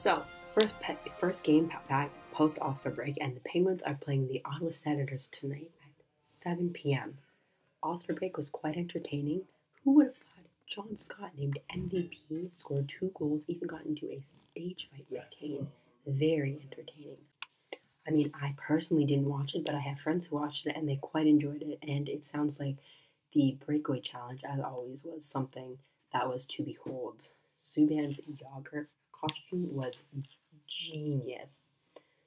So, first game back post All-Star break, and the Penguins are playing the Ottawa Senators tonight at 7 p.m. All-Star break was quite entertaining. Who would have thought John Scott, named MVP, scored 2 goals, even got into a stage fight with Kane? Very entertaining. I mean, I personally didn't watch it, but I have friends who watched it and they quite enjoyed it. And it sounds like the breakaway challenge, as always, was something that was to behold. Subban's yogurt costume was genius.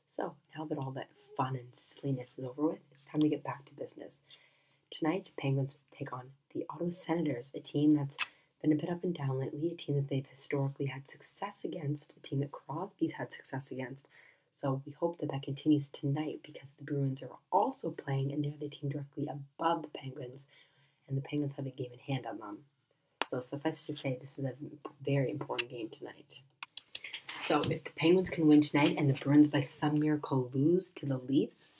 So now that all that fun and silliness is over with, it's time to get back to business. Tonight, Penguins take on the Ottawa Senators, a team that's been a bit up and down lately, a team that they've historically had success against, a team that Crosby's had success against. So we hope that continues tonight because the Bruins are also playing and they're the team directly above the Penguins, and the Penguins have a game in hand on them. So suffice to say, this is a very important game tonight. So if the Penguins can win tonight and the Bruins by some miracle lose to the Leafs,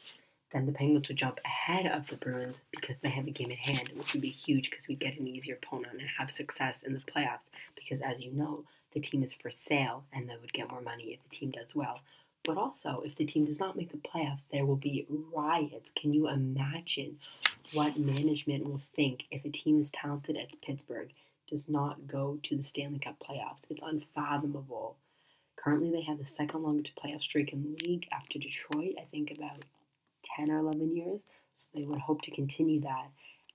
then the Penguins would jump ahead of the Bruins because they have a game in hand, which would be huge because we'd get an easier opponent and have success in the playoffs because, as you know, the team is for sale and they would get more money if the team does well. But also, if the team does not make the playoffs, there will be riots. Can you imagine what management will think if a team as talented as Pittsburgh does not go to the Stanley Cup playoffs? It's unfathomable. Currently, they have the second longest playoff streak in the league after Detroit, I think about 10 or 11 years. So they would hope to continue that.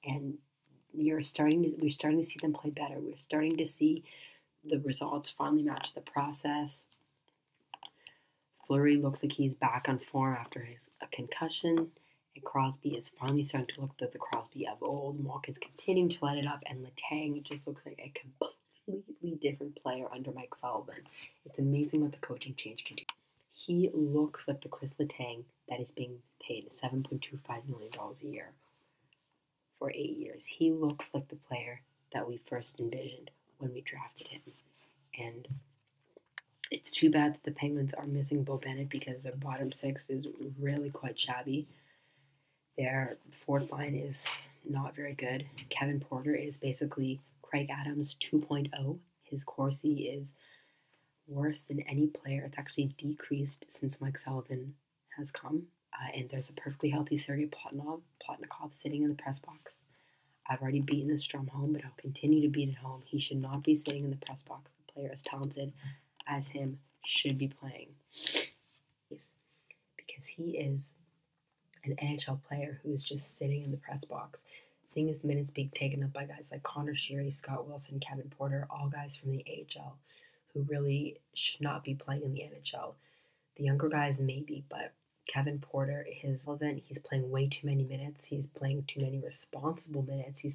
And we're starting to see them play better. We're starting to see the results finally match the process. Fleury looks like he's back on form after his concussion, and Crosby is finally starting to look like the Crosby of old. Malkin's continuing to let it up, and Letang just looks like a completely different player under Mike Sullivan. It's amazing what the coaching change can do. He looks like the Chris Letang that is being paid $7.25 million a year for 8 years. He looks like the player that we first envisioned when we drafted him. And it's too bad that the Penguins are missing Bo Bennett because their bottom six is really quite shabby. Their fourth line is not very good. Kevin Porter is basically Craig Adams 2.0. His Corsi is worse than any player. It's actually decreased since Mike Sullivan has come. And there's a perfectly healthy Sergei Plotnikov sitting in the press box. I've already beaten the Strom home, but I'll continue to beat it home. He should not be sitting in the press box. A player as talented as him should be playing. Because he is an NHL player who is just sitting in the press box, seeing his minutes being taken up by guys like Connor Sheary, Scott Wilson, Kevin Porter, all guys from the AHL who really should not be playing in the NHL. The younger guys maybe, but Kevin Porter is relevant. He's playing way too many minutes. He's playing too many responsible minutes. He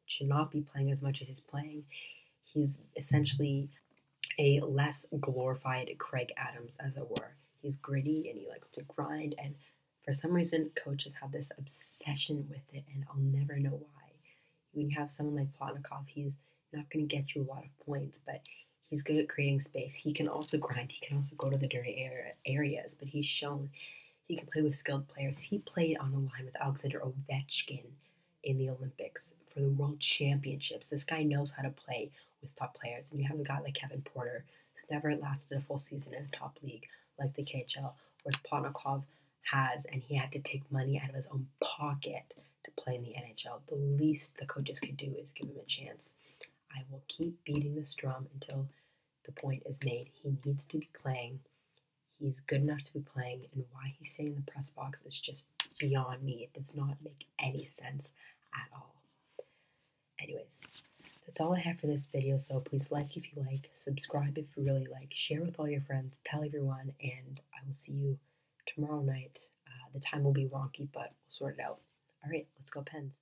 should not be playing as much as he's playing. He's essentially a less glorified Craig Adams, as it were. He's gritty and he likes to grind, and for some reason, coaches have this obsession with it, and I'll never know why. When you have someone like Plotnikov, he's not going to get you a lot of points, but he's good at creating space. He can also grind. He can also go to the dirty areas, but he's shown he can play with skilled players. He played on a line with Alexander Ovechkin in the Olympics for the World Championships. This guy knows how to play with top players, and you have a guy like Kevin Porter who's never lasted a full season in a top league like the KHL, whereas Plotnikov has, and he had to take money out of his own pocket to play in the NHL. The least the coaches could do is give him a chance. I will keep beating this drum until the point is made. He needs to be playing. He's good enough to be playing, and why he's sitting in the press box is just beyond me. It does not make any sense at all. Anyways, that's all I have for this video, so please like if you like, subscribe if you really like, share with all your friends, tell everyone, and I will see you tomorrow night. The time will be wonky, but we'll sort it out. All right, let's go Pens.